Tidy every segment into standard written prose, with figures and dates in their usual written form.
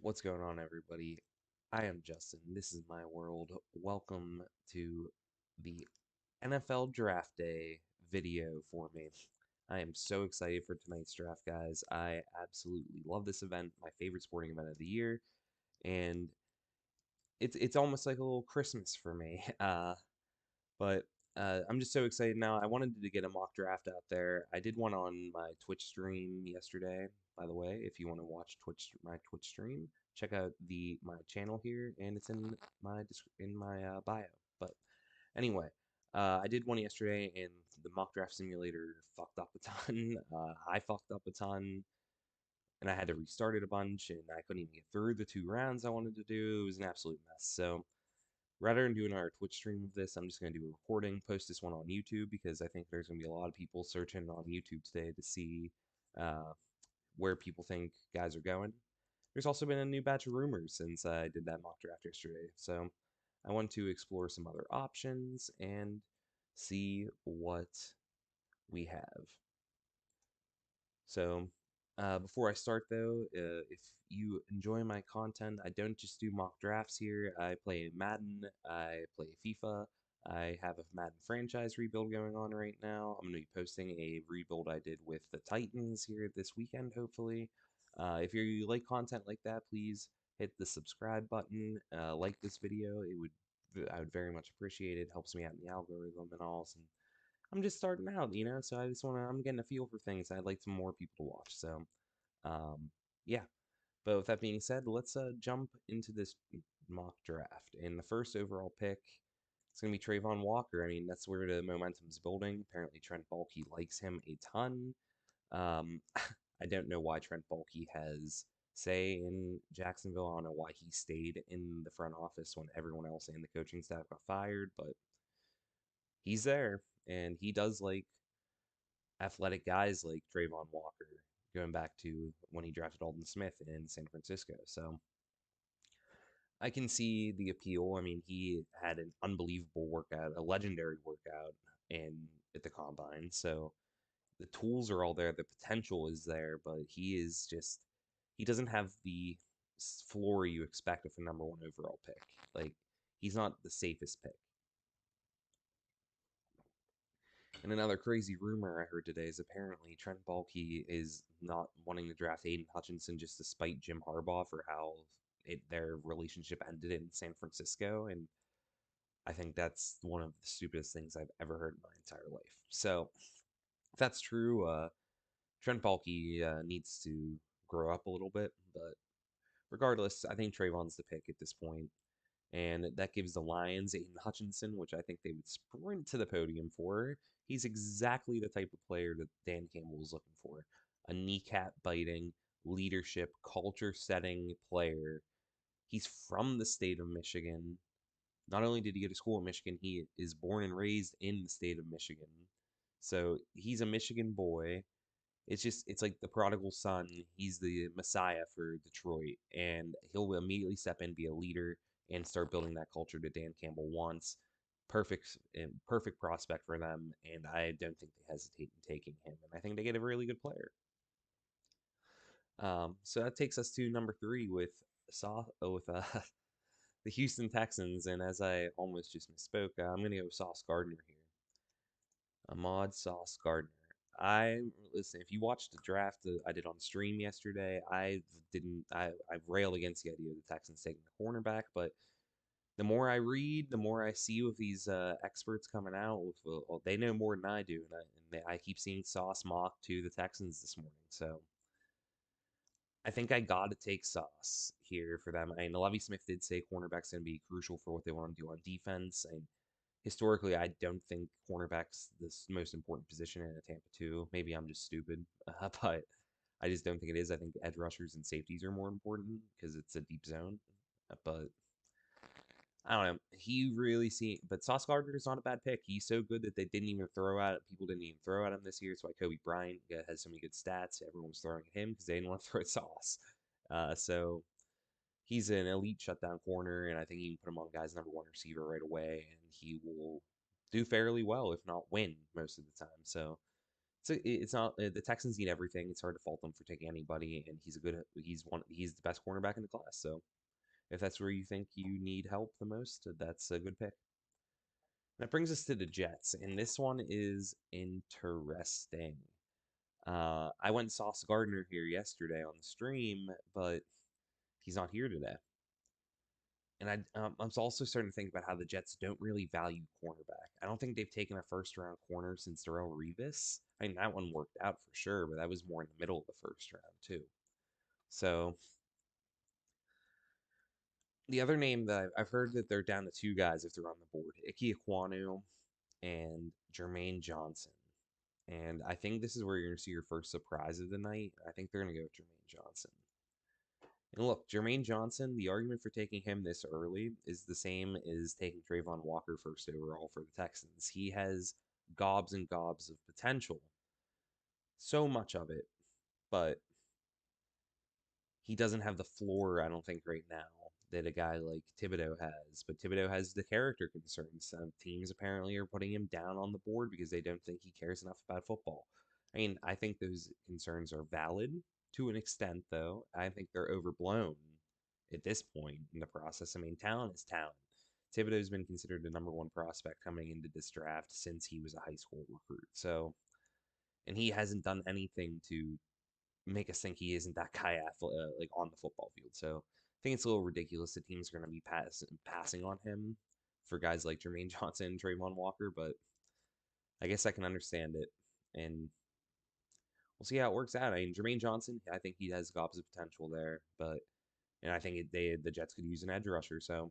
What's going on, everybody? I am Justin. This is my world. Welcome to the NFL Draft Day video for me. I am so excited for tonight's draft, guys. I absolutely love this event, my favorite sporting event of the year, and it's almost like a little Christmas for me. But I'm just so excited now. I wanted to get a mock draft out there. I did one on my Twitch stream yesterday, by the way. If you want to watch my Twitch stream, check out my channel here, and it's in my bio. But anyway, I did one yesterday, and the mock draft simulator fucked up a ton. I fucked up a ton, and I had to restart it a bunch, and I couldn't even get through the 2 rounds I wanted to do. It was an absolute mess. So rather than doing our Twitch stream of this, I'm just going to do a recording, post this one on YouTube because I think there's going to be a lot of people searching on YouTube today to see uh, where people think guys are going. There's also been a new batch of rumors since I did that mock draft yesterday, so I want to explore some other options and see what we have. So, before I start though, if you enjoy my content, I don't just do mock drafts here. I play Madden, I play FIFA, I have a Madden franchise rebuild going on right now. I'm going to be posting a rebuild I did with the Titans here this weekend, hopefully. If you like content like that, please hit the subscribe button, like this video. I would very much appreciate it. Helps me out in the algorithm and all. And I'm just starting out, so I'm getting a feel for things. I'd like some more people to watch. So, um, yeah. But with that being said, let's jump into this mock draft. And the first overall pick is going to be Trayvon Walker. I mean, that's where the momentum's building. Apparently, Trent Baalke likes him a ton. Um, I don't know why Trent Baalke has say in Jacksonville. I don't know why he stayed in the front office when everyone else and the coaching staff got fired, but he's there, and he does like athletic guys like Trayvon Walker, going back to when he drafted Alden Smith in San Francisco. So I can see the appeal. I mean, he had an unbelievable workout, a legendary workout at the combine. So the tools are all there, the potential is there, but he doesn't have the floor you expect of a number 1 overall pick. Like, he's not the safest pick. And another crazy rumor I heard today is apparently Trent Baalke is not wanting to draft Aiden Hutchinson just to spite Jim Harbaugh for how their relationship ended in San Francisco. And I think that's one of the stupidest things I've ever heard in my entire life. So, if that's true, Trent Baalke needs to grow up a little bit. But regardless, I think Trayvon's the pick at this point. And that gives the Lions Aiden Hutchinson, which I think they would sprint to the podium for. He's exactly the type of player that Dan Campbell was looking for. A kneecap biting, leadership, culture setting player. He's from the state of Michigan. Not only did he go to school in Michigan, he is born and raised in the state of Michigan. So he's a Michigan boy. It's like the prodigal son. He's the messiah for Detroit, and he'll immediately step in, be a leader, and start building that culture that Dan Campbell wants. Perfect prospect for them, and I don't think they hesitate in taking him. And I think they get a really good player. So that takes us to number 3 with the Houston Texans, and as I almost just misspoke, I'm gonna go with Sauce Gardner here. Ahmad Sauce Gardner. I listen. If you watched the draft that I did on stream yesterday, I didn't. I railed against the idea of the Texans taking the cornerback, but the more I read, the more I see with these experts coming out, well, they know more than I do, and I keep seeing Sauce mock to the Texans this morning. So I think I got to take Sauce here for them. I mean, Lovie Smith did say cornerback's going to be crucial for what they want to do on defense. And historically, I don't think cornerback's the most important position in a Tampa 2. Maybe I'm just stupid, but I just don't think it is. I think edge rushers and safeties are more important because it's a deep zone. But I don't know. But Sauce Gardner is not a bad pick. He's so good that they didn't even throw at people didn't even throw at him this year. It's why Kobe Bryant has so many good stats. Everyone was throwing at him because they didn't want to throw at Sauce. So he's an elite shutdown corner, and I think you can put him on guys number 1 receiver right away, and he will do fairly well, if not win most of the time. So It's not the Texans need everything. It's hard to fault them for taking anybody, and he's the best cornerback in the class. So if that's where you think you need help the most, that's a good pick. That brings us to the Jets, and this one is interesting. I went and saw Sauce Gardner here yesterday on the stream, but he's not here today. And I'm also starting to think about how the Jets don't really value cornerback. I don't think they've taken a first round corner since Darrelle Revis. I mean, that one worked out for sure, but that was more in the middle of the first round, too. So the other name that I've heard that they're down to two guys if they're on the board, Ike Ekwonu and Jermaine Johnson. And I think this is where you're going to see your first surprise of the night. I think they're going to go with Jermaine Johnson. And look, Jermaine Johnson, the argument for taking him this early is the same as taking Trayvon Walker first overall for the Texans. He has gobs and gobs of potential, so much of it, but he doesn't have the floor, I don't think, right now that a guy like Thibodeaux has. But Thibodeaux has the character concerns. Some teams apparently are putting him down on the board because they don't think he cares enough about football. I mean, I think those concerns are valid to an extent, though. I think they're overblown at this point in the process. I mean, talent is talent. Thibodeaux's been considered the number one prospect coming into this draft since he was a high school recruit. So, and he hasn't done anything to make us think he isn't that guy like on the football field. So I think it's a little ridiculous that teams are going to be passing on him for guys like Jermaine Johnson and Trayvon Walker, but I guess I can understand it. And we'll see how it works out. I mean, Jermaine Johnson, I think he has gobs of potential there, but and I think the Jets could use an edge rusher. So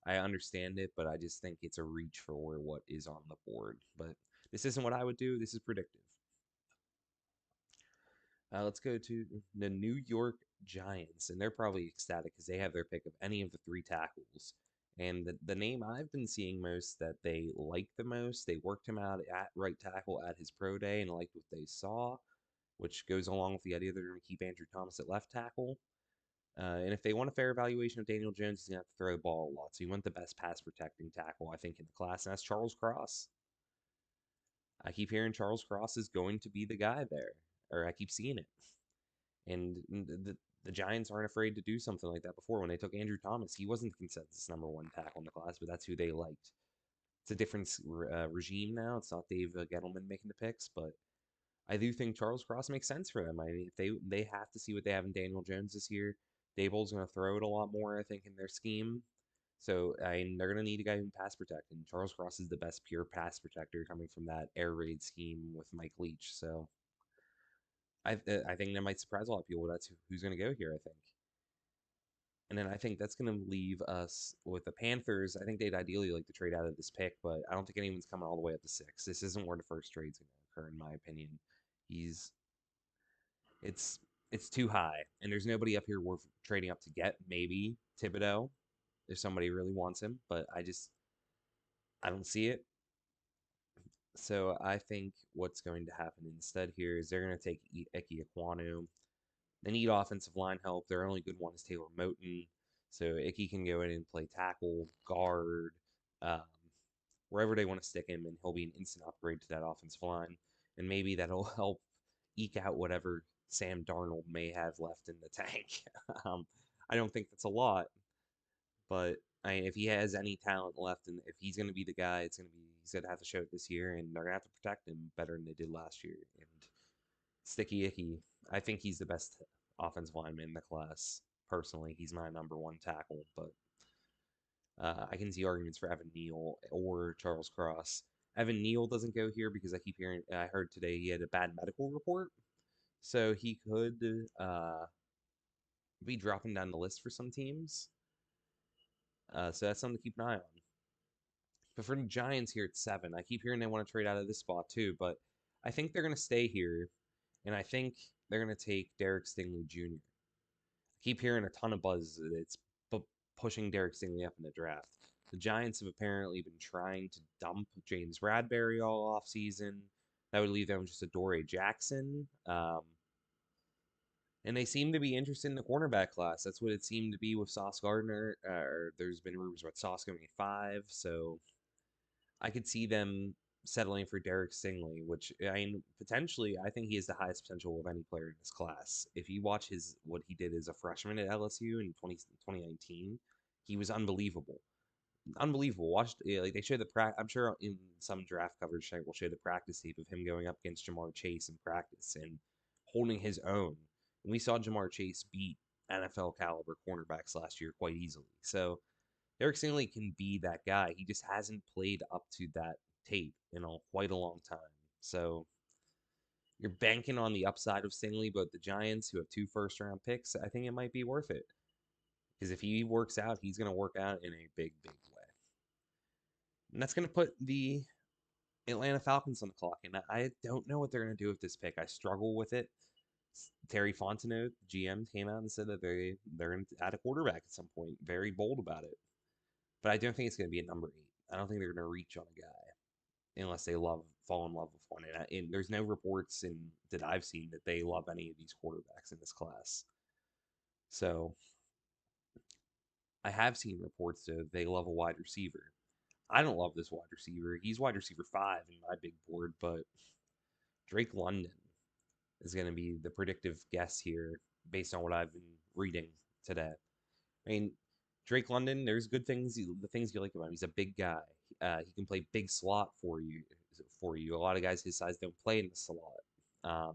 I understand it, but I just think it's a reach for what is on the board. But this isn't what I would do. This is predictive. Let's go to the New York Giants, and they're probably ecstatic because they have their pick of any of the three tackles. And the name I've been seeing most that they like the most, they worked him out at right tackle at his pro day and liked what they saw, which goes along with the idea they're going to keep Andrew Thomas at left tackle. And if they want a fair evaluation of Daniel Jones, he's going to have to throw the ball a lot. So you want the best pass protecting tackle, I think, in the class, and that's Charles Cross. I keep hearing Charles Cross is going to be the guy there, or I keep seeing it. And the Giants aren't afraid to do something like that before. When they took Andrew Thomas, he wasn't the consensus number one tackle in the class, but that's who they liked. It's a different regime now. It's not Dave Gettleman making the picks, but I do think Charles Cross makes sense for them. I mean, if they have to see what they have in Daniel Jones this year. Daboll's going to throw it a lot more, I think, in their scheme. So I mean, they're going to need a guy who can pass protect, and Charles Cross is the best pure pass protector coming from that air raid scheme with Mike Leach. So I think that might surprise a lot of people. That's who's going to go here, I think. And then I think that's going to leave us with the Panthers. I think they'd ideally like to trade out of this pick, but I don't think anyone's coming all the way up to 6. This isn't where the first trade's going to occur, in my opinion. He's it's it's too high, and there's nobody up here worth trading up to get. Maybe Thibodeaux, if somebody really wants him, but I don't see it. So I think what's going to happen instead here is they're going to take Ike Ekwonu. They need offensive line help. Their only good one is Taylor Moton. So Icky can go in and play tackle, guard, um, wherever they want to stick him, and he'll be an instant upgrade to that offensive line. And maybe that'll help eke out whatever Sam Darnold may have left in the tank. um, I don't think that's a lot, but if he has any talent left, and if he's going to be the guy, he's going to have to show it this year, and they're going to have to protect him better than they did last year. And Sticky Icky, I think he's the best offensive lineman in the class. Personally, he's my number one tackle, but I can see arguments for Evan Neal or Charles Cross. Evan Neal doesn't go here because I heard today he had a bad medical report, so he could be dropping down the list for some teams. So that's something to keep an eye on. But for the Giants here at 7, I keep hearing they want to trade out of this spot too, but I think they're going to stay here, and I think they're going to take Derek Stingley Jr. I keep hearing a ton of buzz that it's pushing Derek Stingley up in the draft. The Giants have apparently been trying to dump James Bradberry all off season. That would leave them just Adoree Jackson. And they seem to be interested in the cornerback class. That's what it seemed to be with Sauce Gardner. There's been rumors about Sauce going at 5, so I could see them settling for Derek Stingley, which I mean, potentially, I think he has the highest potential of any player in this class. If you watch what he did as a freshman at LSU in 2019, he was unbelievable. Unbelievable. Watched like they showed I'm sure in some draft coverage site will show the practice tape of him going up against Jamar Chase in practice and holding his own. And we saw Jamar Chase beat NFL caliber cornerbacks last year quite easily. So Derek Stingley can be that guy. He just hasn't played up to that tape in quite a long time. So you're banking on the upside of Stingley, but the Giants, who have 2 first-round picks, I think it might be worth it. Because if he works out, he's going to work out in a big, big way. And that's going to put the Atlanta Falcons on the clock. And I don't know what they're going to do with this pick. I struggle with it. Terry Fontenot, GM, came out and said that they're going to add a quarterback at some point. Very bold about it. But I don't think it's going to be at number 8. I don't think they're going to reach on a guy unless they fall in love with one. And there's no reports that I've seen that they love any of these quarterbacks in this class. So I have seen reports that they love a wide receiver. I don't love this wide receiver. He's wide receiver 5 in my big board, but Drake London is going to be the predictive guess here based on what I've been reading today. I mean, Drake London, there's good things, the things you like about him. He's a big guy. He can play big slot for you. A lot of guys his size don't play in the slot.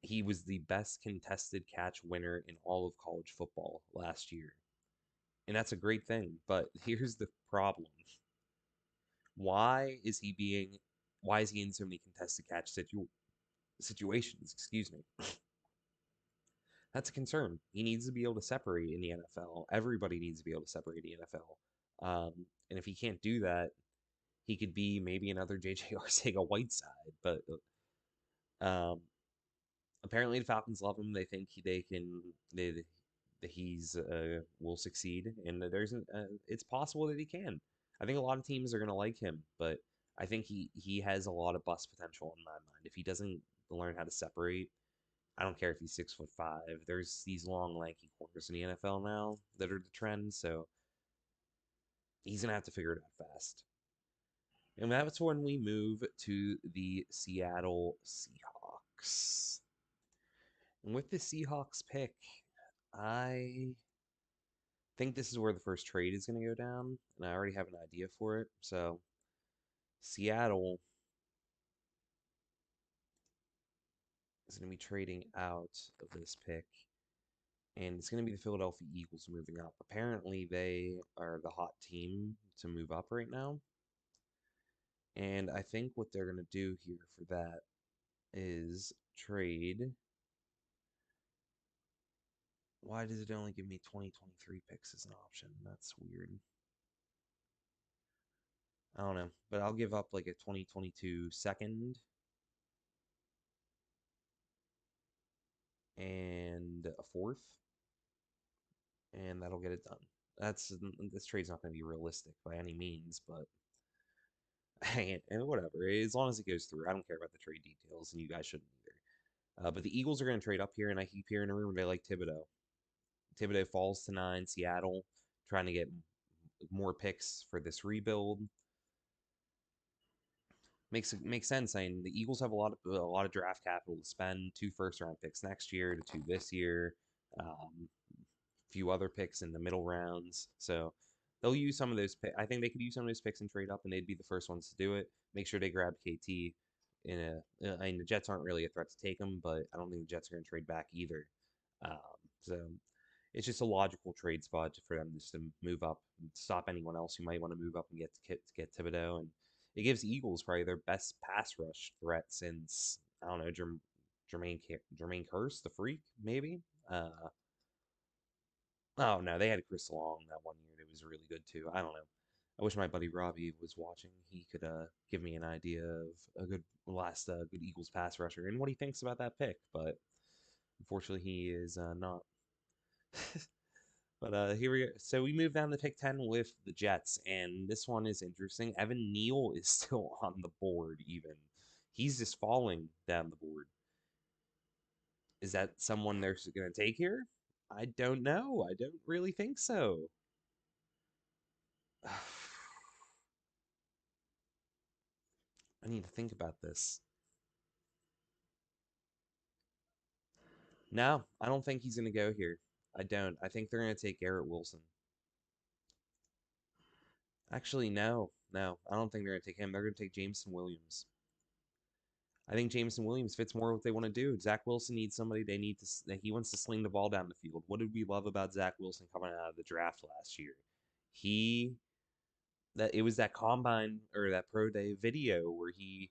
He was the best contested catch winner in all of college football last year. And that's a great thing. But here's the problem. Why is he in so many contested catch situations? Excuse me. That's a concern. He needs to be able to separate in the NFL. Everybody needs to be able to separate in the NFL. And if he can't do that, he could be maybe another JJ Arcega-Whiteside. But apparently the Falcons love him. They think that he's will succeed, and it's possible that he can. I think a lot of teams are going to like him, but I think he has a lot of bust potential in my mind. If he doesn't learn how to separate, I don't care if he's 6'5". There's these long, lanky corners in the NFL now that are the trend, so he's gonna have to figure it out fast. And that's when we move to the Seattle Seahawks. And with the Seahawks pick, I think this is where the first trade is going to go down, and I already have an idea for it. So, Seattle is going to be trading out of this pick, and it's going to be the Philadelphia Eagles moving up. Apparently, they are the hot team to move up right now. And I think what they're going to do here for that is trade. Why does it only give me 2023 picks as an option? That's weird. I don't know, but I'll give up like a 2022 second and a 4th, and that'll get it done. This trade's not going to be realistic by any means, but and whatever. As long as it goes through, I don't care about the trade details, and you guys shouldn't either. But the Eagles are going to trade up here, and I keep hearing a rumor they like Thibodeaux. Thibodeaux falls to 9. Seattle trying to get more picks for this rebuild. Makes sense. I mean, the Eagles have a lot of draft capital to spend. 2 first-round picks next year to 2 this year. Few other picks in the middle rounds. So they'll use some of those. I think they could use some of those picks and trade up, and they'd be the first ones to do it. Make sure they grab KT. I mean, the Jets aren't really a threat to take them, but I don't think the Jets are going to trade back either. So it's just a logical trade spot for them just to move up, and stop anyone else who might want to move up and get Thibodeaux. And it gives the Eagles probably their best pass rush threat since, I don't know, Jermaine Kearse, the freak, maybe. Oh no, they had Chris Long that one year. It was really good too. I don't know. I wish my buddy Robbie was watching. He could give me an idea of a good good Eagles pass rusher and what he thinks about that pick. But unfortunately, he is not. But here we go. So we move down to pick 10 with the Jets, and this one is interesting. Evan Neal is still on the board. Even he's just falling down the board. Is that someone they're going to take here? I don't know. I don't really think so. I need to think about this. No, I don't think he's going to go here. I don't. I think they're going to take Garrett Wilson. Actually, no. No, I don't think they're going to take him. They're going to take Jameson Williams. I think Jameson Williams fits more what they want to do. Zach Wilson needs somebody they need to. He wants to sling the ball down the field. What did we love about Zach Wilson coming out of the draft last year? He that it was that combine or that pro day video where he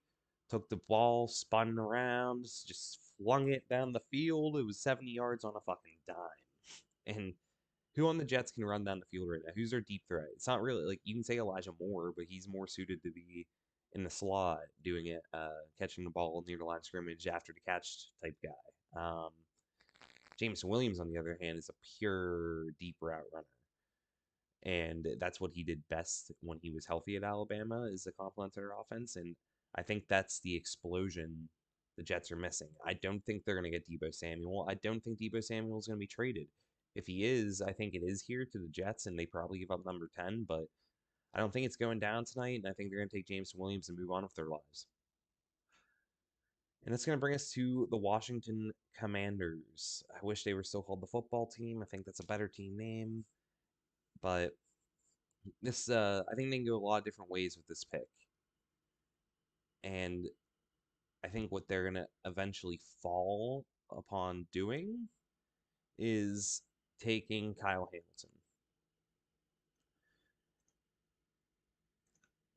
took the ball, spun around, just flung it down the field. It was 70 yards on a fucking dime. And who on the Jets can run down the field right now? Who's their deep threat? It's not really like you can say Elijah Moore, but he's more suited to be in the slot doing it, catching the ball near the line of scrimmage after the catch type guy. Jameson Williams, on the other hand, is a pure deep route runner. And that's what he did best when he was healthy at Alabama is the complement to their offense. And I think that's the explosion the Jets are missing. I don't think they're going to get Deebo Samuel. I don't think Deebo Samuel is going to be traded. If he is, I think it is here to the Jets, and they probably give up number 10, but I don't think it's going down tonight, and I think they're going to take James Williams and move on with their lives. And that's going to bring us to the Washington Commanders. I wish they were still called the football team. I think that's a better team name, but I think they can go a lot of different ways with this pick. And I think what they're gonna eventually fall upon doing is taking Kyle Hamilton.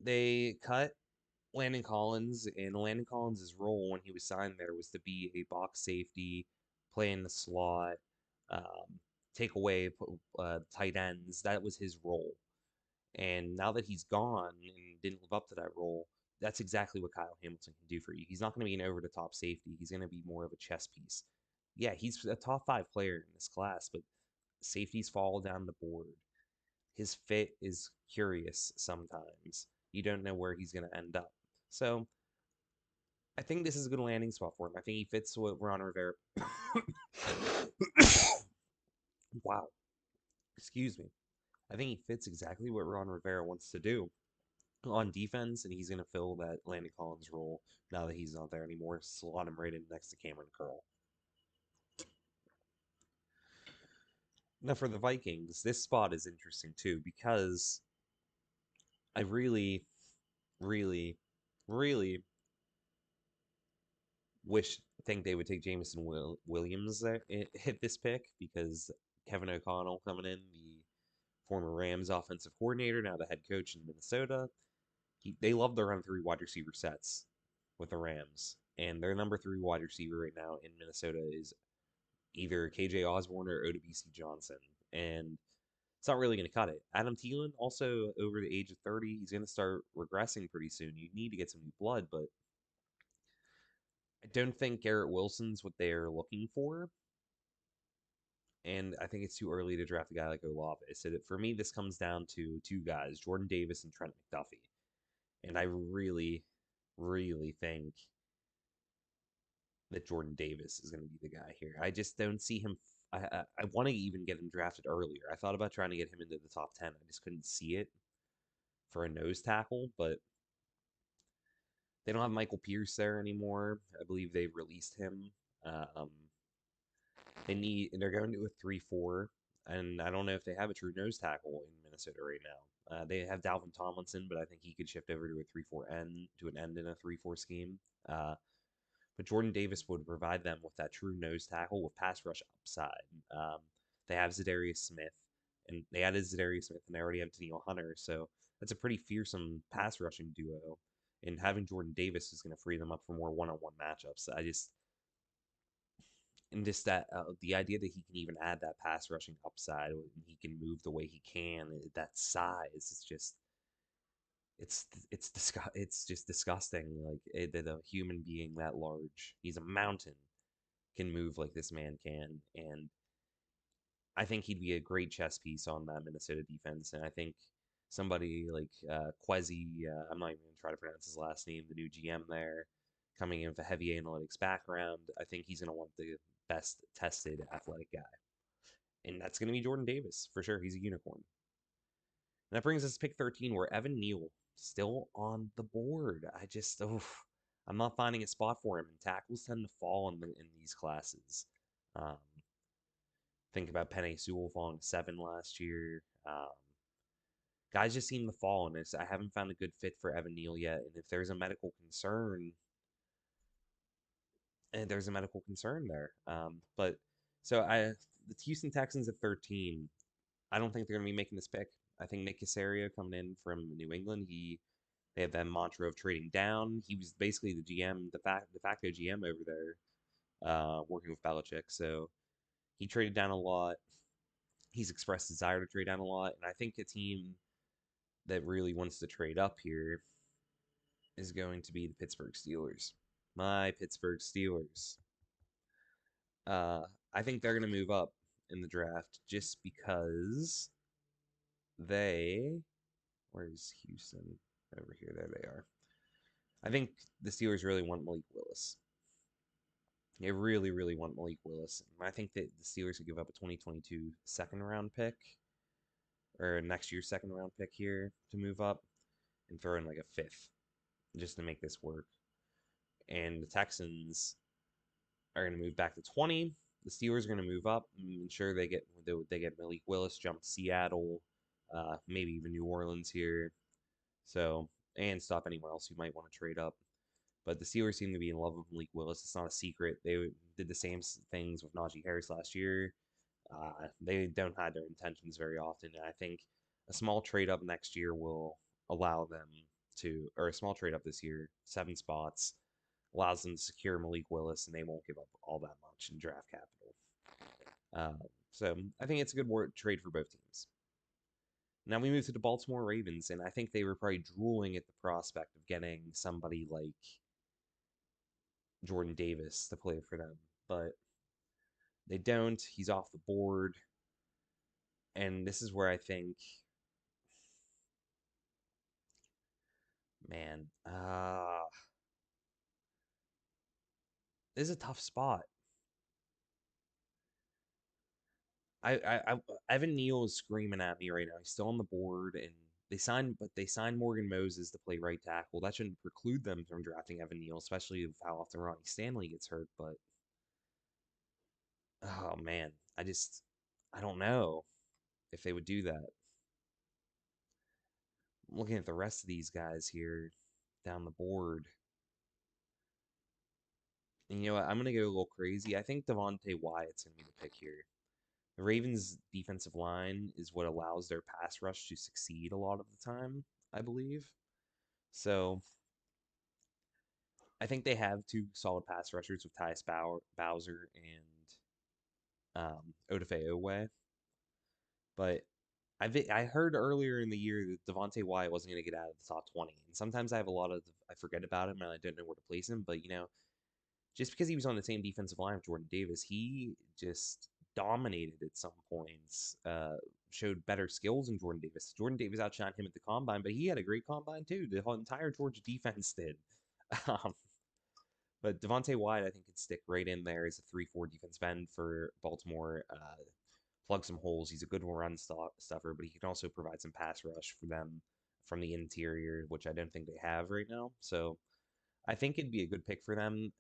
They cut Landon Collins, and Landon Collins' role when he was signed there was to be a box safety, play in the slot, um, take away tight ends. That was his role. And now that he's gone and didn't live up to that role, that's exactly what Kyle Hamilton can do for you. He's not going to be an over the top safety. He's going to be more of a chess piece. Yeah, he's a top 5 player in this class, but safeties fall down the board. His fit is curious sometimes. You don't know where he's going to end up. So I think this is a good landing spot for him. I think he fits what Ron Rivera. Wow. Excuse me. I think he fits exactly what Ron Rivera wants to do on defense, and he's going to fill that Landon Collins role now that he's not there anymore. Slot him right in next to Cameron Curl. Now, for the Vikings, this spot is interesting too because I really, really, really think they would take Jameson Williams there, hit this pick because Kevin O'Connell coming in, the former Rams offensive coordinator, now the head coach in Minnesota. They love the run 3 wide receiver sets with the Rams, and their number 3 wide receiver right now in Minnesota is either KJ Osborne or Odubisi Johnson, and it's not really going to cut it. Adam Thielen, also over the age of 30, he's going to start regressing pretty soon. You need to get some new blood, but I don't think Garrett Wilson's what they're looking for, and I think it's too early to draft a guy like Olave. So that for me, this comes down to 2 guys, Jordan Davis and Trent McDuffie, and I really, really think that Jordan Davis is going to be the guy here. I just don't see him. I want to even get him drafted earlier. I thought about trying to get him into the top 10. I just couldn't see it for a nose tackle, but they don't have Michael Pierce there anymore. I believe they've released him. Um, they're going to a 3-4, and I don't know if they have a true nose tackle in Minnesota right now. They have Dalvin Tomlinson, but I think he could shift over to a 3-4 end to an end in a 3-4 scheme. But Jordan Davis would provide them with that true nose tackle with pass rush upside. Um, they have Zadarius Smith, and they added Zadarius Smith, and they already have Danielle Hunter, so that's a pretty fearsome pass rushing duo. And having Jordan Davis is going to free them up for more one-on-one matchups. Just that the idea that he can even add that pass rushing upside, and he can move the way he can, that size, it's just disgusting. Like that a human being that large, he's a mountain, can move like this man can, and I think he'd be a great chess piece on that Minnesota defense. And I think somebody like Kwesi, I'm not even gonna try to pronounce his last name, the new GM there, coming in with a heavy analytics background, I think he's gonna want the best tested athletic guy, and that's gonna be Jordan Davis for sure. He's a unicorn. And that brings us to pick 13, where Evan Neal still on the board. I'm not finding a spot for him, and tackles tend to fall in these classes. Um, think about Penei Sewell falling 7 last year. Guys just seem to fall in this. I haven't found a good fit for Evan Neal yet, and if there's a medical concern, there. But so the Houston Texans at 13. I don't think they're going to be making this pick. I think Nick Caserio coming in from New England. They have that mantra of trading down. He was basically the GM, de facto GM over there, working with Belichick. So he traded down a lot. He's expressed desire to trade down a lot, and I think a team that really wants to trade up here is going to be the Pittsburgh Steelers. My Pittsburgh Steelers. Uh, I think they're going to move up in the draft just because they. Where's Houston? Over here. There they are. I think the Steelers really want Malik Willis. They really, really want Malik Willis. And I think that the Steelers could give up a 2022 second round pick or next year's second round pick here to move up and throw in like a fifth just to make this work. And the Texans are going to move back to 20. The Steelers are going to move up and ensure they get Malik Willis, jump to Seattle, maybe even New Orleans here. So, and stop anyone else who might want to trade up. But the Steelers seem to be in love with Malik Willis. It's not a secret. They did the same things with Najee Harris last year. They don't hide their intentions very often. And I think a small trade up next year will allow them or a small trade up this year, 7 spots, allows them to secure Malik Willis, and they won't give up all that much in draft capital. So I think it's a good trade for both teams. Now we move to the Baltimore Ravens, and I think they were probably drooling at the prospect of getting somebody like Jordan Davis to play for them, but they don't. He's off the board. And this is where I think, man, this is a tough spot. Evan Neal is screaming at me right now. He's still on the board, and they signed Morgan Moses to play right tackle. That shouldn't preclude them from drafting Evan Neal, especially with how often Ronnie Stanley gets hurt. But oh man, I don't know if they would do that. I'm looking at the rest of these guys here down the board. And you know what? I'm going to go a little crazy. I think Devontae Wyatt's going to be the pick here. The Ravens' defensive line is what allows their pass rush to succeed a lot of the time, I believe. So I think they have 2 solid pass rushers with Tyus Bowser and Odafe Oweh. But I heard earlier in the year that Devontae Wyatt wasn't going to get out of the top 20. And sometimes I forget about him and I don't know where to place him. But, just because he was on the same defensive line with Jordan Davis, he just dominated at some points, showed better skills than Jordan Davis. Jordan Davis outshined him at the combine, but he had a great combine too. The whole entire Georgia defense did. Um, but Devontae Wyatt, I think, could stick right in there as a 3-4 defensive end for Baltimore. Plug some holes. He's a good run stuffer, but he can also provide some pass rush for them from the interior, which I don't think they have right now. So I think it'd be a good pick for them.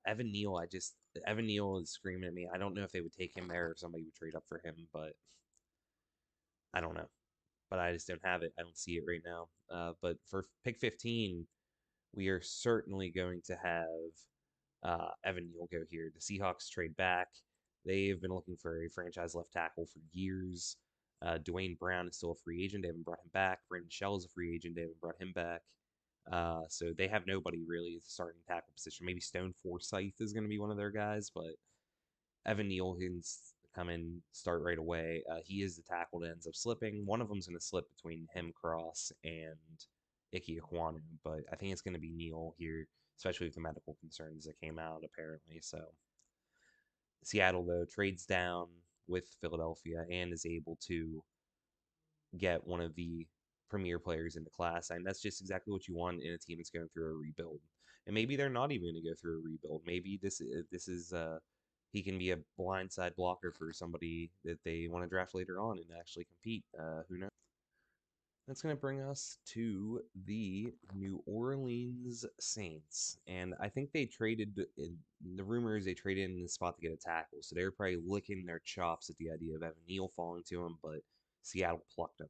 Evan Neal is screaming at me. I don't know if they would take him there or if somebody would trade up for him, but I don't know. But I just don't have it. I don't see it right now. But for pick 15, we are certainly going to have Evan Neal go here. The Seahawks trade back. They've been looking for a franchise left tackle for years. Dwayne Brown is still a free agent. They haven't brought him back. Brandon Shell is a free agent. They haven't brought him back. So they have nobody really at the starting tackle position. Maybe Stone Forsythe is going to be one of their guys, but Evan Neal can come in, start right away. He is the tackle that ends up slipping. One of them's going to slip between him, Cross, and Ike Ekwonu, but I think it's going to be Neal here, especially with the medical concerns that came out apparently. So Seattle, though, trades down with Philadelphia and is able to get one of the premier players in the class, and that's just exactly what you want in a team that's going through a rebuild. And maybe they're not even going to go through a rebuild. Maybe this is he can be a blindside blocker for somebody that they want to draft later on and actually compete. Who knows? That's going to bring us to the New Orleans Saints. And I think they traded, the rumor is they traded in the spot to get a tackle. So they were probably licking their chops at the idea of Evan Neal falling to him, but Seattle plucked him.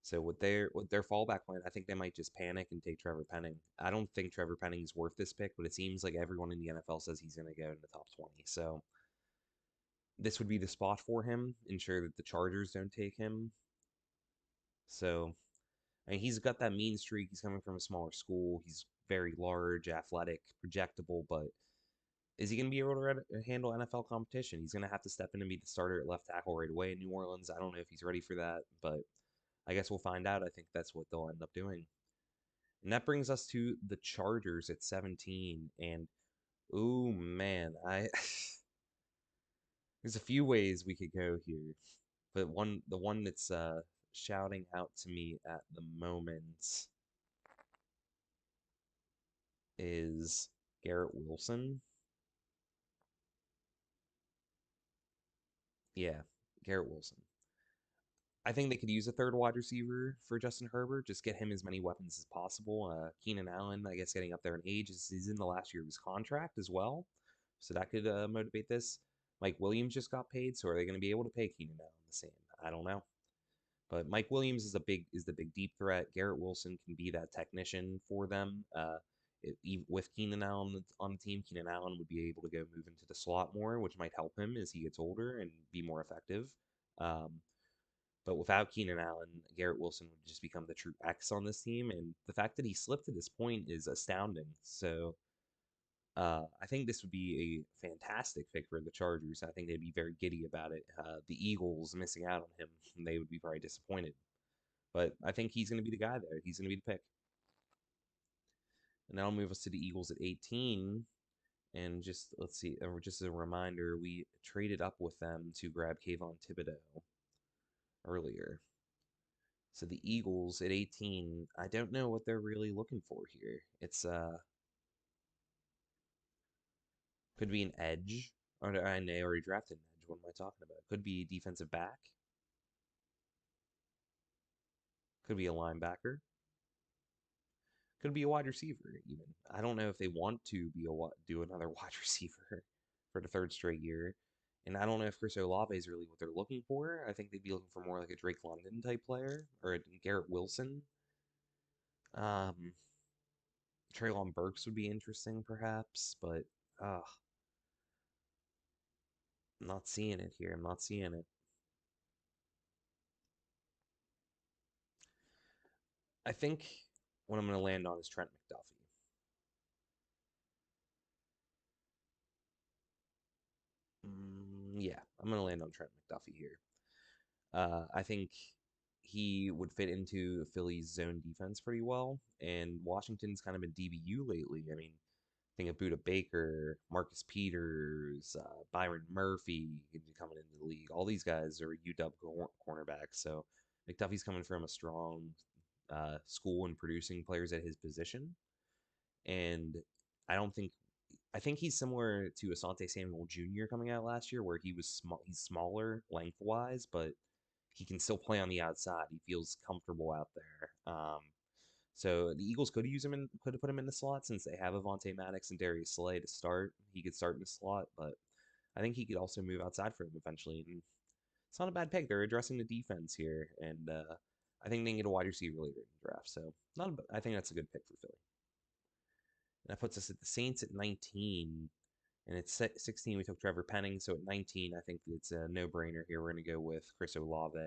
So with their fallback plan, I think they might just panic and take Trevor Penning. I don't think Trevor Penning is worth this pick, but it seems like everyone in the NFL says he's going to go in the top 20. So this would be the spot for him. Ensure that the Chargers don't take him. So I mean, he's got that mean streak. He's coming from a smaller school. He's very large, athletic, projectable, but is he going to be able to handle NFL competition? He's going to have to step in and be the starter at left tackle right away in New Orleans. I don't know if he's ready for that, but I guess we'll find out. I think that's what they'll end up doing. And that brings us to the Chargers at 17. And oh man, I there's a few ways we could go here, but the one that's shouting out to me at the moment is Garrett Wilson. Yeah, Garrett Wilson. I think they could use a third wide receiver for Justin Herbert. Just get him as many weapons as possible. Keenan Allen, I guess, getting up there in age. He's in the last year of his contract as well, so that could motivate this. Mike Williams just got paid, so are they going to be able to pay Keenan Allen the same? I don't know. But Mike Williams is the big deep threat. Garrett Wilson can be that technician for them. With Keenan Allen on the team, Keenan Allen would be able to go move into the slot more, which might help him as he gets older and be more effective. Um, but without Keenan Allen, Garrett Wilson would just become the true X on this team. And the fact that he slipped to this point is astounding. So I think this would be a fantastic pick for the Chargers. I think they'd be very giddy about it. The Eagles missing out on him, they would be very disappointed. But I think he's going to be the guy there. He's going to be the pick. And that'll move us to the Eagles at 18. And just let's see, just as a reminder, we traded up with them to grab Kayvon Thibodeau earlier. So the Eagles at 18, I don't know what they're really looking for here. It's could be an edge, or and they already drafted an edge. What am I talking about? Could be defensive back. Could be a linebacker. Could be a wide receiver even. I don't know if they want to do another wide receiver for the third straight year. And I don't know if Chris Olave is really what they're looking for. I think they'd be looking for more like a Drake London type player or a Garrett Wilson. Um, Treylon Burks would be interesting perhaps, but I'm not seeing it here. I'm not seeing it. I think what I'm going to land on is Trent McDuffie. Yeah, I'm going to land on Trent McDuffie here. I think he would fit into Philly's zone defense pretty well, and Washington's kind of been DBU lately. I mean, think of Buda Baker, Marcus Peters, Byron Murphy coming into the league. All these guys are UW cornerbacks, so McDuffie's coming from a strong school and producing players at his position. And I don't think I think he's similar to Asante Samuel Jr. coming out last year, where he was small. He's smaller lengthwise, but he can still play on the outside. He feels comfortable out there. So the Eagles could have put him in the slot since they have Avonte Maddox and Darius Slay to start. He could start in the slot, but I think he could also move outside for them eventually. And it's not a bad pick. They're addressing the defense here, and I think they can get a wide receiver later in the draft. So not. I think that's a good pick for Philly. And that puts us at the Saints at 19. And at 16, we took Trevor Penning. So at 19, I think it's a no-brainer here. We're going to go with Chris Olave.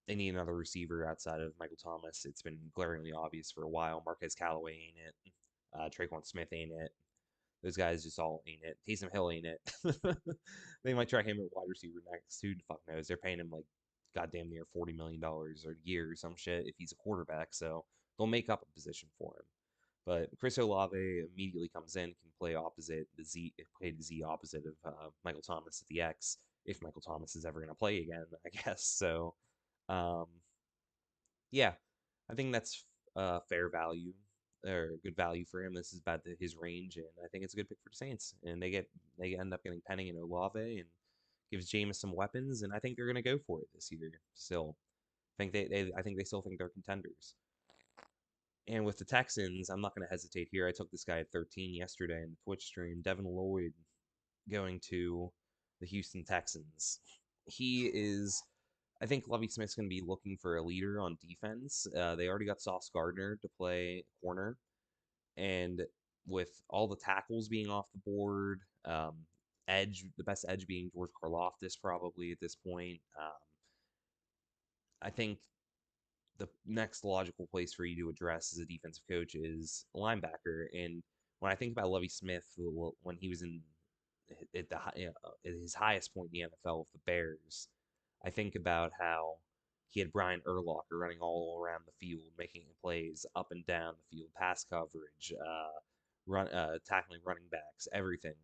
They need another receiver outside of Michael Thomas. It's been glaringly obvious for a while. Marquez Callaway ain't it. Tre'Quan Smith ain't it. Those guys just all ain't it. Taysom Hill ain't it. They might try him at wide receiver next. Who the fuck knows? They're paying him like goddamn near $40 million a year or some shit if he's a quarterback. So they'll make up a position for him. But Chris Olave immediately comes in, can play opposite the Z, play the Z opposite of Michael Thomas at the X, if Michael Thomas is ever going to play again, I guess. So, um, yeah, I think that's fair value or good value for him. This is about his range, and I think it's a good pick for the Saints. And they end up getting Penning and Olave, and gives Jameis some weapons, and I think they're going to go for it this year still. I think they still think they're contenders. And with the Texans, I'm not going to hesitate here. I took this guy at 13 yesterday in the Twitch stream, Devin Lloyd, going to the Houston Texans. He is, I think Lovie Smith's going to be looking for a leader on defense. They already got Sauce Gardner to play corner, and with all the tackles being off the board, the best edge being George Karlaftis probably at this point. I think the next logical place for you to address as a defensive coach is linebacker. And when I think about Lovie Smith, when he was at at his highest point in the NFL with the Bears, I think about how he had Brian Urlacher running all around the field, making plays up and down the field, pass coverage, tackling running backs, everything.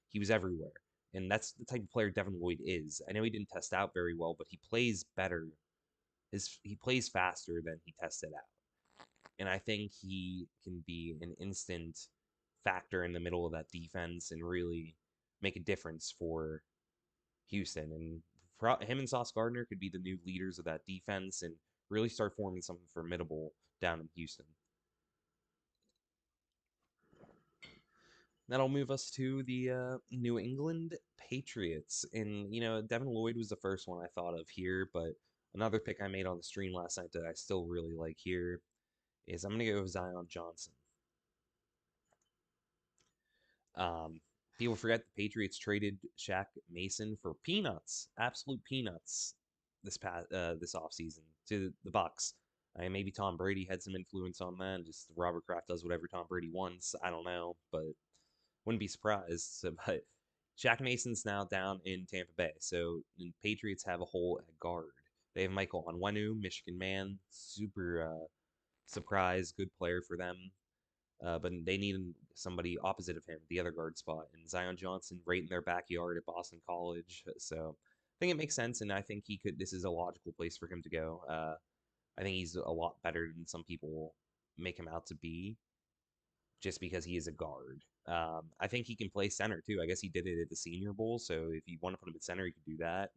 He was everywhere, and that's the type of player Devin Lloyd is. I know he didn't test out very well, but he plays better. He plays faster than he tested out, and I think he can be an instant factor in the middle of that defense and really make a difference for Houston. And him and Sauce Gardner could be the new leaders of that defense and really start forming something formidable down in Houston. That'll move us to the New England Patriots. And, Devin Lloyd was the first one I thought of here, but another pick I made on the stream last night that I still really like here is I'm going to go with Zion Johnson. Um, People forget the Patriots traded Shaq Mason for peanuts, absolute peanuts, this offseason to the Bucks. Maybe Tom Brady had some influence on that. Just Robert Kraft does whatever Tom Brady wants. I don't know, but wouldn't be surprised. So, but Shaq Mason's now down in Tampa Bay, so the Patriots have a hole at guard. They have Michael Onwenu, Michigan man, super surprise, good player for them. But they need somebody opposite of him, the other guard spot, and Zion Johnson right in their backyard at Boston College. So I think it makes sense, and I think he could. This is a logical place for him to go. I think he's a lot better than some people make him out to be, just because he is a guard. I think he can play center too. I guess he did it at the Senior Bowl, so if you want to put him at center, you could do that.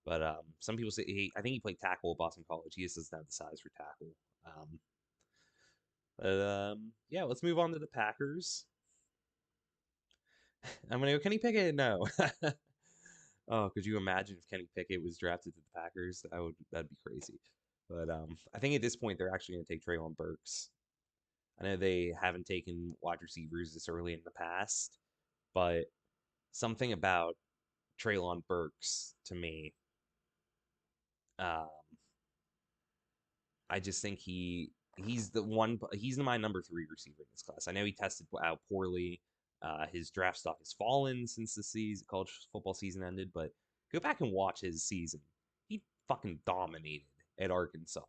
But some people say I think he played tackle at Boston College. He just doesn't have the size for tackle. Yeah, let's move on to the Packers. I'm gonna go Kenny Pickett. No. Oh, could you imagine if Kenny Pickett was drafted to the Packers? That'd be crazy. But I think at this point they're actually gonna take Treylon Burks. I know they haven't taken wide receivers this early in the past, but something about Treylon Burks to me, um, I just think he's my number 3 receiver in this class. I know he tested out poorly. His draft stock has fallen since the college football season ended, but go back and watch his season. He fucking dominated at Arkansas.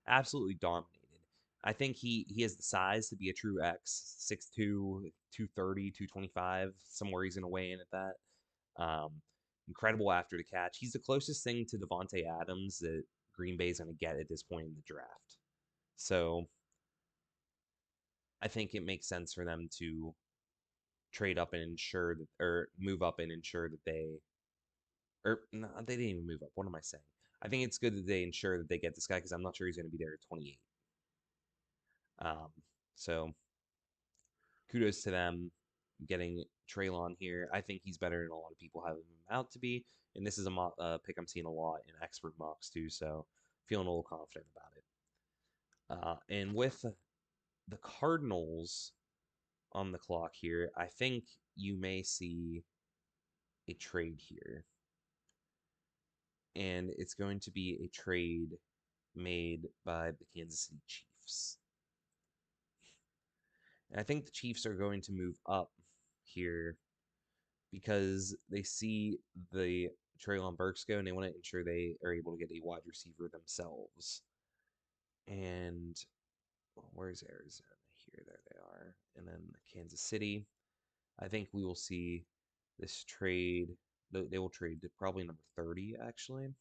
Absolutely dominated. I think he has the size to be a true X, 6'2", 230, 225, somewhere he's going to weigh in at that. Incredible after the catch. He's the closest thing to Devontae Adams that Green Bay is going to get at this point in the draft. So I think it makes sense for them to trade up and ensure that, or move up and ensure that or no, they didn't even move up. What am I saying? I think it's good that they ensure that they get this guy because I'm not sure he's going to be there at 28. So kudos to them getting Treylon here. I think he's better than a lot of people have him out to be, and this is a pick I'm seeing a lot in expert mocks too. So feeling a little confident about it. And with the Cardinals on the clock here, I think you may see a trade here. And it's going to be a trade made by the Kansas City Chiefs. And I think the Chiefs are going to move up here because they see the Treylon Burks go and they want to ensure they are able to get a wide receiver themselves. And where's Arizona? Here, there they are. And then Kansas City. I think we will see this trade. They will trade to probably number 30, actually.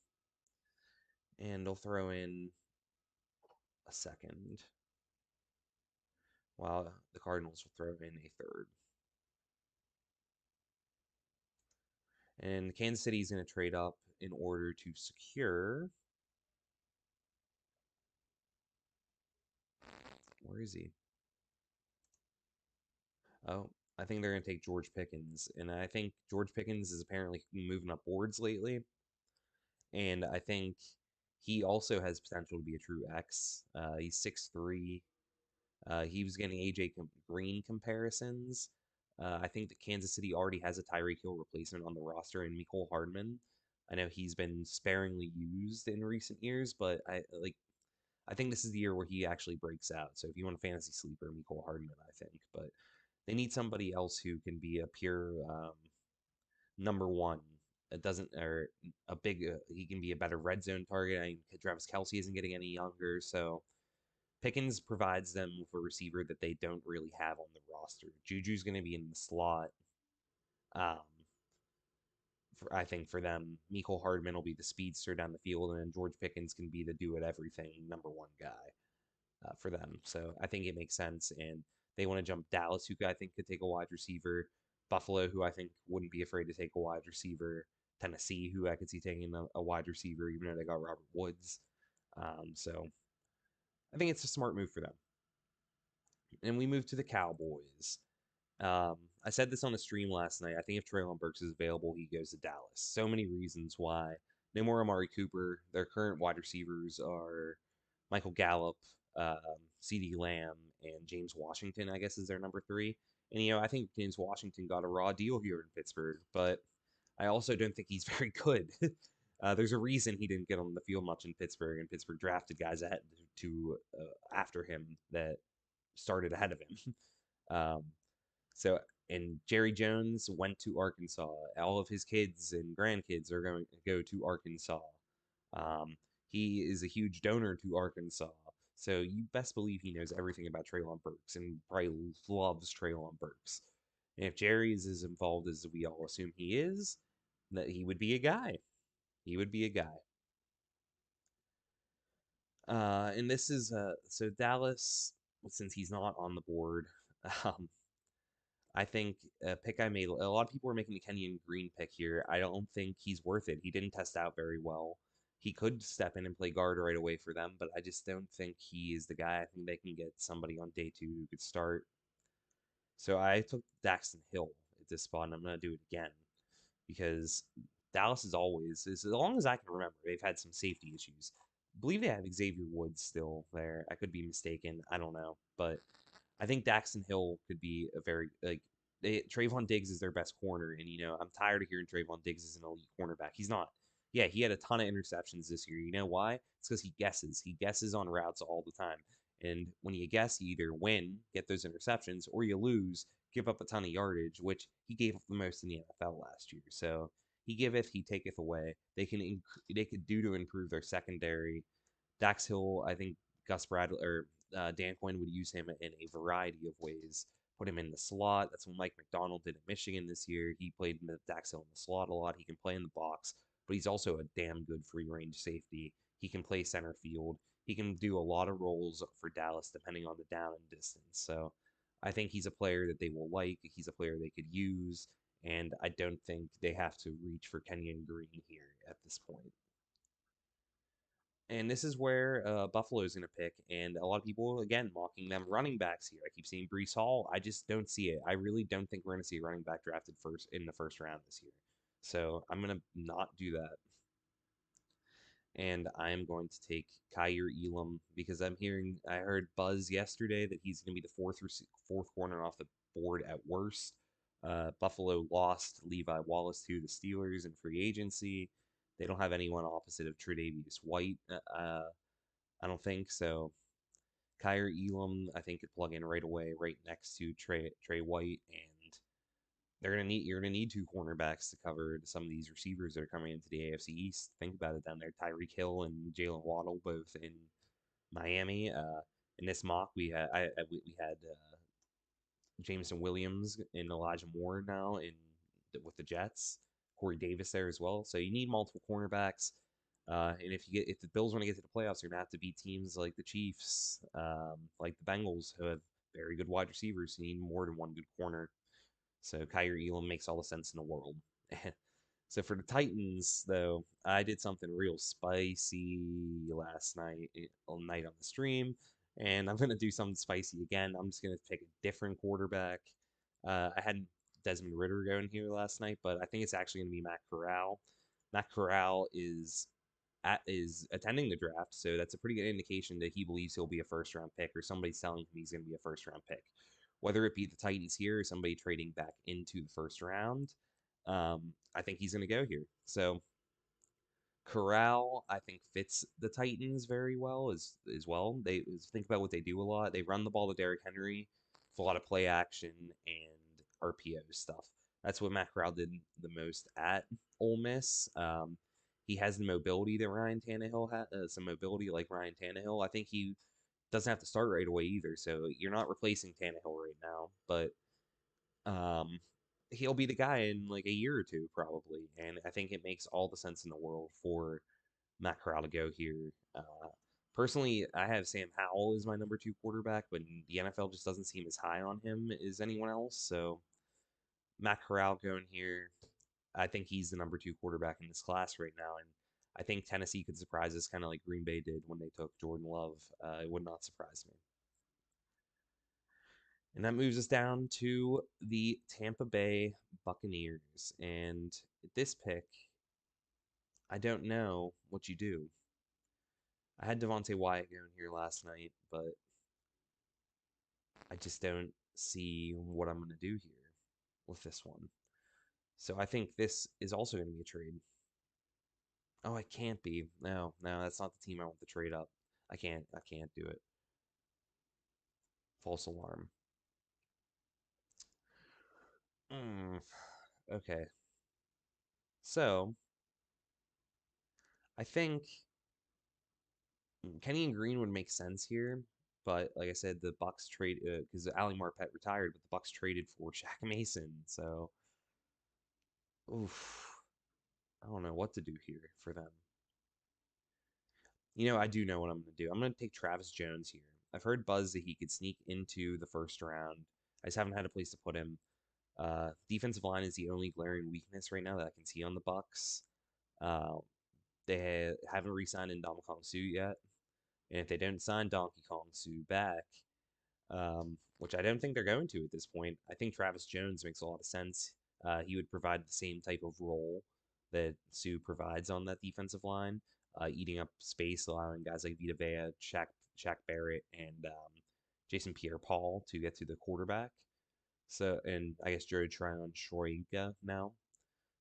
And they'll throw in a second, while the Cardinals will throw in a third. And Kansas City is going to trade up in order to secure Where is he? Oh, I think they're going to take George Pickens. And I think George Pickens is apparently moving up boards lately. And I think he also has potential to be a true X. He's 6'3". He was getting Green comparisons. I think that Kansas City already has a Tyreek Hill replacement on the roster in Mecole Hardman. I know he's been sparingly used in recent years, but I think this is the year where he actually breaks out. So if you want a fantasy sleeper, Mecole Hardman, I think. But they need somebody else who can be a pure number one. It doesn't, or a big, he can be a better red zone target. I mean, Travis Kelce isn't getting any younger, so Pickens provides them with a receiver that they don't really have on the roster. Juju's going to be in the slot. Um, I think for them, Mecole Hardman will be the speedster down the field, and then George Pickens can be the do it everything number one guy for them. So I think it makes sense, and they want to jump Dallas, who I think could take a wide receiver. Buffalo, who I think wouldn't be afraid to take a wide receiver. Tennessee, who I could see taking a wide receiver, even though they got Robert Woods. So I think it's a smart move for them. And we move to the Cowboys. I said this on the stream last night. I think if Treylon Burks is available, he goes to Dallas. So many reasons why. No more Amari Cooper. Their current wide receivers are Michael Gallup, CeeDee Lamb, and James Washington, I guess, is their number three. And, I think James Washington got a raw deal here in Pittsburgh, but I also don't think he's very good. There's a reason he didn't get on the field much in Pittsburgh, and Pittsburgh drafted guys ahead to after him that started ahead of him. Um, so, and Jerry Jones went to Arkansas. All of his kids and grandkids are going to go to Arkansas. Um, he is a huge donor to Arkansas. So you best believe he knows everything about Treylon Burks and probably loves Treylon Burks. And if Jerry is as involved as we all assume he is, that he would be a guy. He would be a guy. And this is so Dallas, since he's not on the board, um, I think a pick I made. A lot of people are making the Kenyon Green pick here. I don't think he's worth it. He didn't test out very well. He could step in and play guard right away for them, but I just don't think he is the guy. I think they can get somebody on day two who could start. So I took Daxton Hill at this spot, and I'm gonna do it again because Dallas is always, as long as I can remember, they've had some safety issues. I believe they have Xavier Woods still there. I could be mistaken. I don't know, but I think Daxton Hill could be a very Trayvon Diggs is their best corner, and I'm tired of hearing Trayvon Diggs is an elite cornerback. He's not. Yeah, he had a ton of interceptions this year. You know why? It's because he guesses. He guesses on routes all the time. And when you guess, you either win, get those interceptions, or you lose, give up a ton of yardage, which he gave up the most in the NFL last year. So he giveth, he taketh away. They could do to improve their secondary. Dax Hill, I think Gus Bradley or Dan Quinn would use him in a variety of ways. Put him in the slot. That's what Mike McDonald did at Michigan this year. He played in the Dax Hill in the slot a lot. He can play in the box, but he's also a damn good free range safety. He can play center field. He can do a lot of roles for Dallas depending on the down and distance. So I think he's a player that they will like. He's a player they could use, and I don't think they have to reach for Kenyon Green here at this point. And this is where Buffalo is going to pick, and a lot of people again mocking them running backs here. I keep seeing Brees Hall. I just don't see it. I really don't think we're going to see a running back drafted first in the first round this year. So I'm going to not do that, and I am going to take Kaiir Elam because I heard buzz yesterday that he's going to be the fourth corner off the board at worst. Buffalo lost Levi Wallace to the Steelers in free agency. They don't have anyone opposite of Tre'Davious White. I don't think so. Kaiir Elam, I think, could plug in right away, right next to Trey White, and you're gonna need two cornerbacks to cover some of these receivers that are coming into the AFC East. Think about it down there: Tyreek Hill and Jalen Waddle, both in Miami. In this mock, we had Jameson Williams and Elijah Moore now with the Jets. Corey Davis there as well. So you need multiple cornerbacks. And if the Bills want to get to the playoffs, you're gonna have to beat teams like the Chiefs, like the Bengals, who have very good wide receivers. You need more than one good corner. So Kaiir Elam makes all the sense in the world. So for the Titans, though, I did something real spicy last night, all night on the stream. And I'm going to do something spicy again. I'm just going to pick a different quarterback. I had Desmond Ritter going here last night, but I think it's actually going to be Matt Corral. Matt Corral is attending the draft, so that's a pretty good indication that he believes he'll be a first round pick, or somebody's telling him he's going to be a first round pick. Whether it be the Titans here or somebody trading back into the first round, I think he's going to go here. So Corral, I think, fits the Titans very well as well. They think about what they do a lot. They run the ball to Derrick Henry for a lot of play action and RPO stuff. That's what Matt Corral did the most at Ole Miss. He has the mobility that Ryan Tannehill had, some mobility like Ryan Tannehill. I think he doesn't have to start right away either. So you're not replacing Tannehill right now, but um, he'll be the guy in like a year or two probably. And I think it makes all the sense in the world for Matt Corral to go here. Personally, I have Sam Howell as my number two quarterback, but the NFL just doesn't seem as high on him as anyone else. So Matt Corral going here. I think he's the number two quarterback in this class right now, and I think Tennessee could surprise us, kind of like Green Bay did when they took Jordan Love. It would not surprise me. And that moves us down to the Tampa Bay Buccaneers. And at this pick, I don't know what you do. I had Devonte Wyatt going here last night, but I just don't see what I'm going to do here with this one. So I think this is also going to be a trade. Oh, it can't be. No, no, that's not the team I want to trade up. I can't do it. False alarm. Mm, okay. So I think Kenny and Green would make sense here, but like I said, the Bucks trade because Ali Marpet retired, but the Bucks traded for Shaq Mason. So, oof, I don't know what to do here for them. I do know what I'm going to do. I'm going to take Travis Jones here. I've heard buzz that he could sneak into the first round. I just haven't had a place to put him. Defensive line is the only glaring weakness right now that I can see on the Bucks. Uh, they haven't re-signed in Kong Su yet, and if they don't sign Donkey Kong Su back, which I don't think they're going to at this point, I think Travis Jones makes a lot of sense. He would provide the same type of role that Sue provides on that defensive line, eating up space, allowing guys like Vita Vea, Shaq Barrett, and Jason Pierre-Paul to get to the quarterback. So, and I guess Joe Tryon Shoyinka now.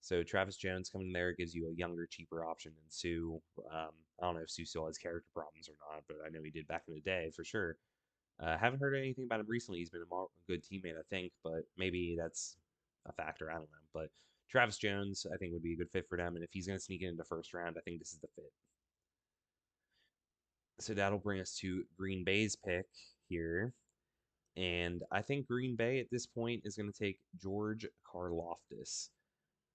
So Travis Jones coming there gives you a younger, cheaper option than Sue. I don't know if Sue still has character problems or not, but I know he did back in the day for sure. Haven't heard anything about him recently. He's been a good teammate, I think, but maybe that's a factor. I don't know. But Travis Jones, I think, would be a good fit for them. And if he's going to sneak into first round, I think this is the fit. So that'll bring us to Green Bay's pick here. And I think Green Bay at this point is going to take George Karlaftis.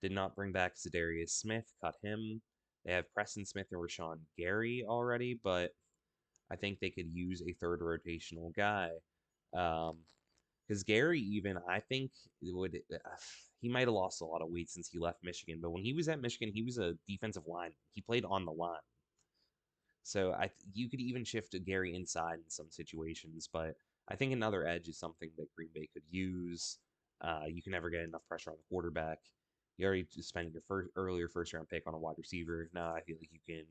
Did not bring back Zadarius Smith, cut him. They have Preston Smith and Rashawn Gary already, but I think they could use a third rotational guy. Because Gary, even, I think, would. He might have lost a lot of weight since he left Michigan, but when he was at Michigan, he was a defensive line. He played on the line. So you could even shift Gary inside in some situations, but I think another edge is something that Green Bay could use. You can never get enough pressure on the quarterback. You already spent your earlier first round pick on a wide receiver. Now I feel like you can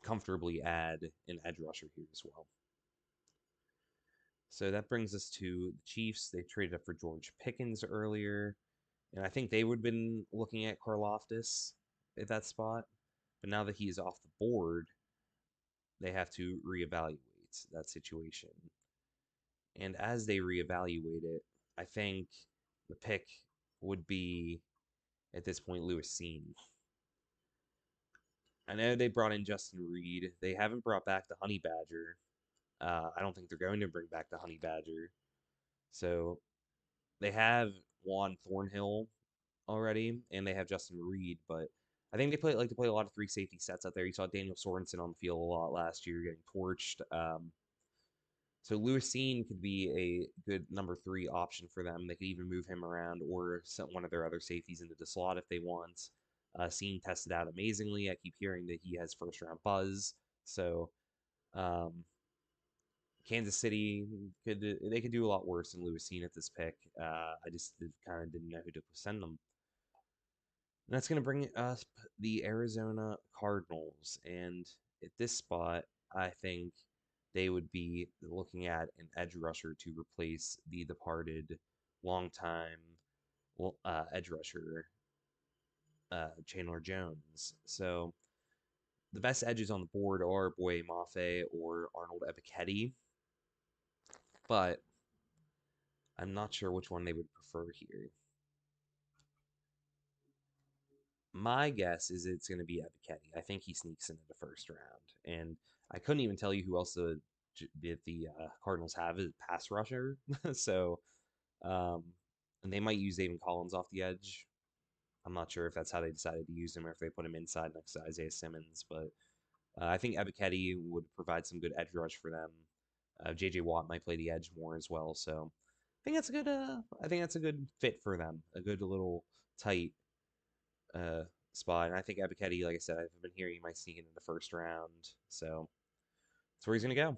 comfortably add an edge rusher here as well. So that brings us to the Chiefs. They traded up for George Pickens earlier, and I think they would have been looking at Karlaftis at that spot. But now that he's off the board, they have to reevaluate that situation. And as they reevaluate it, I think the pick would be at this point Lewis Cine. I know they brought in Justin Reed. They haven't brought back the Honey Badger. I don't think they're going to bring back the Honey Badger. So they have Juan Thornhill already, and they have Justin Reed, but I think they like to play a lot of three safety sets out there. You saw Daniel Sorensen on the field a lot last year getting torched. So Lewis Cine could be a good number three option for them. They could even move him around or set one of their other safeties into the slot if they want. Cine tested out amazingly. I keep hearing that he has first round buzz. So Kansas City they could do a lot worse than Lewis Cine at this pick. I just kind of didn't know who to send them. And that's going to bring us the Arizona Cardinals. And at this spot, I think they would be looking at an edge rusher to replace the departed longtime edge rusher, Chandler Jones. So the best edges on the board are Boye Mafe or Arnold Ebiketie, but I'm not sure which one they would prefer here. My guess is it's going to be Ebiketie. I think he sneaks into the first round, and I couldn't even tell you who else the Cardinals have as pass rusher. So, um, and they might use David Collins off the edge. I'm not sure if that's how they decided to use him or if they put him inside next to Isaiah Simmons, but I think Ebiketie would provide some good edge rush for them. J.J. Watt might play the edge more as well, so I think that's a good. I think that's a good fit for them. A good little tight uh, spot. And I think Ebiketie, like I said, I've been hearing he might sneak into the first round. So that's where he's going to go.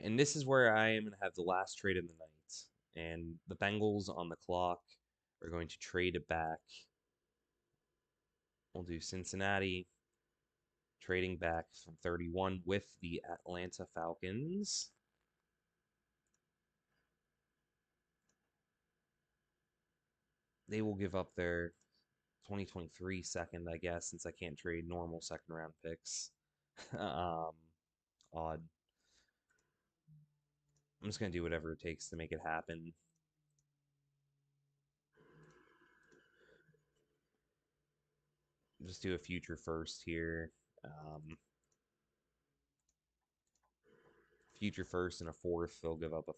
And this is where I am going to have the last trade of the night. And the Bengals on the clock are going to trade it back. We'll do Cincinnati trading back from 31 with the Atlanta Falcons. They will give up their 2023 second, I guess, since I can't trade normal second round picks. Odd. I'm just going to do whatever it takes to make it happen. Just do a future first here. Future first and a fourth. They'll give up a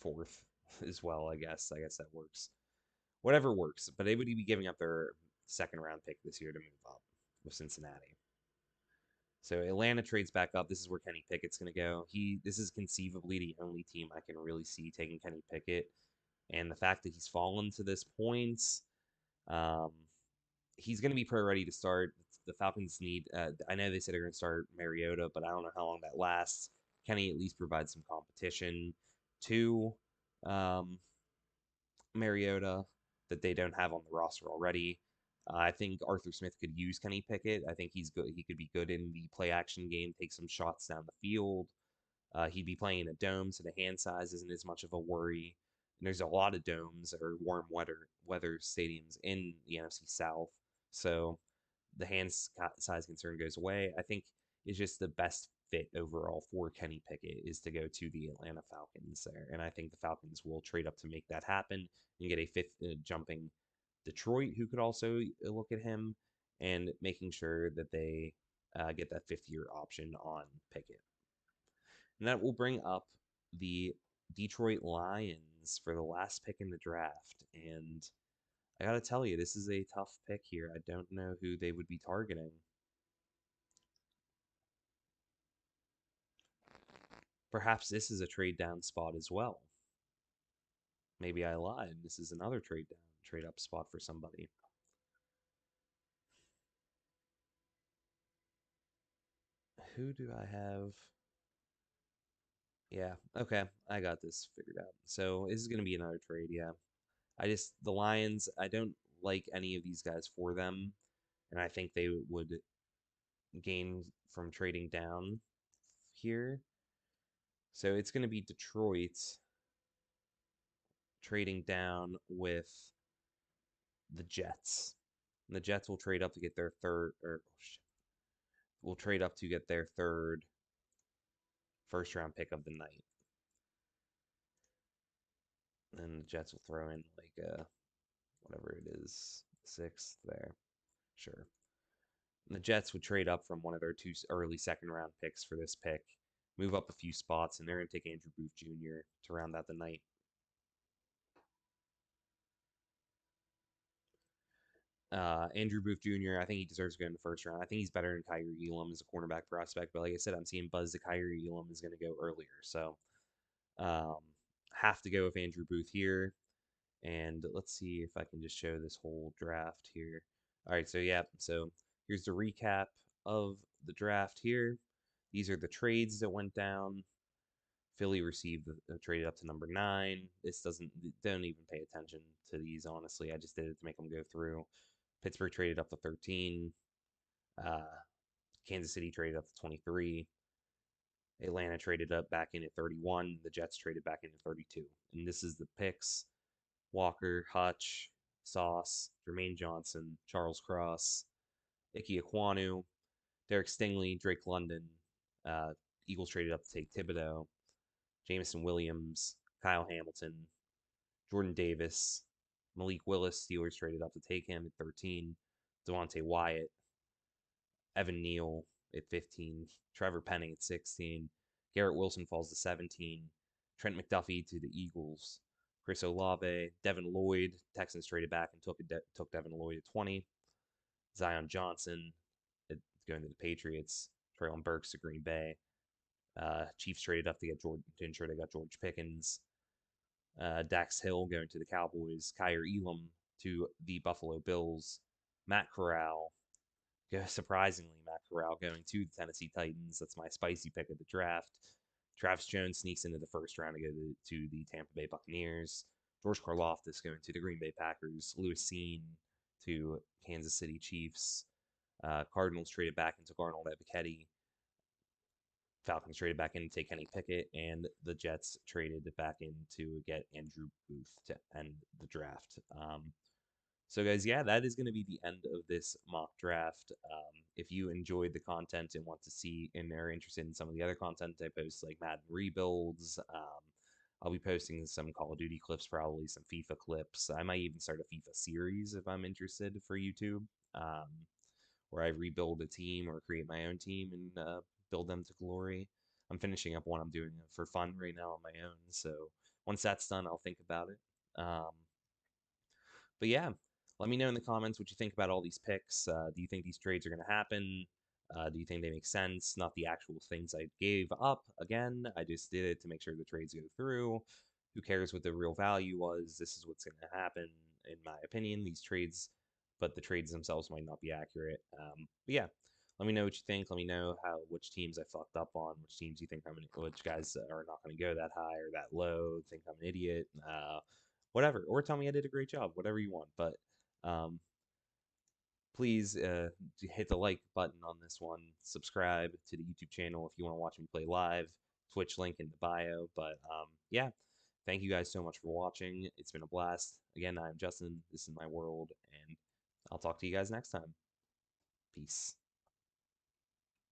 fourth as well, I guess. I guess that works. Whatever works. But they would be giving up their second round pick this year to move up with Cincinnati. So Atlanta trades back up. This is where Kenny Pickett's going to go. This is conceivably the only team I can really see taking Kenny Pickett. And the fact that he's fallen to this point, um, he's going to be pretty ready to start. The Falcons need. I know they said they're going to start Mariota, but I don't know how long that lasts. Kenny at least provides some competition to um, Mariota that they don't have on the roster already. I think Arthur Smith could use Kenny Pickett. I think he's good. He could be good in the play action game, take some shots down the field. He'd be playing in a dome, so the hand size isn't as much of a worry. And there's a lot of domes or warm weather stadiums in the NFC South, so the hand size concern goes away. I think it's just the best fit overall for Kenny Pickett is to go to the Atlanta Falcons there, and I think the Falcons will trade up to make that happen and get a fifth jumping Detroit, who could also look at him and making sure that they get that fifth-year option on Pickett. And that will bring up the Detroit Lions for the last pick in the draft. And I got to tell you, this is a tough pick here. I don't know who they would be targeting. Perhaps this is a trade down spot as well. Maybe I lied. This is another trade up spot for somebody. Who do I have? Yeah, okay, I got this figured out. So this is going to be another trade, yeah. The Lions, I don't like any of these guys for them, and I think they would gain from trading down here. So it's going to be Detroit trading down with the Jets. And the Jets will trade up to get their third, or will trade up to get their third first round pick of the night. And the Jets will throw in like whatever it is, sixth there. Sure. And the Jets would trade up from one of their two early second round picks for this pick, move up a few spots, and they're going to take Andrew Booth Jr. to round out the night. Andrew Booth Jr., I think he deserves to go in the first round. I think he's better than Kyrie Elam as a cornerback prospect. But like I said, I'm seeing buzz that Kyrie Elam is going to go earlier. So um, have to go with Andrew Booth here. And let's see if I can just show this whole draft here. All right, so yeah, so here's the recap of the draft here. These are the trades that went down. Philly received traded up to number 9. This don't even pay attention to these, honestly. I just did it to make them go through. Pittsburgh traded up to 13. Uh, Kansas City traded up to 23. Atlanta traded up back in at 31. The Jets traded back in at 32. And this is the picks: Walker, Hutch, Sauce, Jermaine Johnson, Charles Cross, Ike Ekwonu, Derek Stingley, Drake London. Uh, Eagles traded up to take Thibodeau, Jameson Williams, Kyle Hamilton, Jordan Davis, Malik Willis. Steelers traded up to take him at 13. Devontae Wyatt, Evan Neal at 15. Trevor Penning at 16. Garrett Wilson falls to 17. Trent McDuffie to the Eagles. Chris Olave, Devin Lloyd. Texans traded back and took Devin Lloyd at 20. Zion Johnson going to the Patriots. Traylon Burks to Green Bay. Chiefs traded up to ensure they got George Pickens. Dax Hill going to the Cowboys. Kyer Elam to the Buffalo Bills. Matt Corral, surprisingly, Matt Corral going to the Tennessee Titans. That's my spicy pick of the draft. Travis Jones sneaks into the first round to go to the Tampa Bay Buccaneers. George Karlaftis going to the Green Bay Packers. Lewis Cine to Kansas City Chiefs. Cardinals traded back and took Arnold Ebiketie. Falcons traded back in to take Kenny Pickett, and the Jets traded back in to get Andrew Booth to end the draft. So, guys, yeah, that is going to be the end of this mock draft. If you enjoyed the content and want to see and are interested in some of the other content I post, like Madden rebuilds, I'll be posting some Call of Duty clips, probably some FIFA clips. I might even start a FIFA series if I'm interested for YouTube, where I rebuild a team or create my own team and build them to glory. I'm finishing up one I'm doing for fun right now on my own. So once that's done, I'll think about it. But yeah, let me know in the comments what you think about all these picks. Do you think these trades are going to happen? Do you think they make sense? Not the actual things I gave up. Again, I just did it to make sure the trades go through. Who cares what the real value was? This is what's going to happen, in my opinion. These trades, but the trades themselves might not be accurate. But yeah, let me know what you think. Let me know which teams I fucked up on, which teams you think which guys are not going to go that high or that low. Think I'm an idiot. Whatever, or tell me I did a great job. Whatever you want, but please hit the like button on this one. Subscribe to the YouTube channel if you want to watch me play live. Twitch link in the bio. But yeah, thank you guys so much for watching. It's been a blast. Again, I'm Justin. This is my world, and I'll talk to you guys next time. Peace.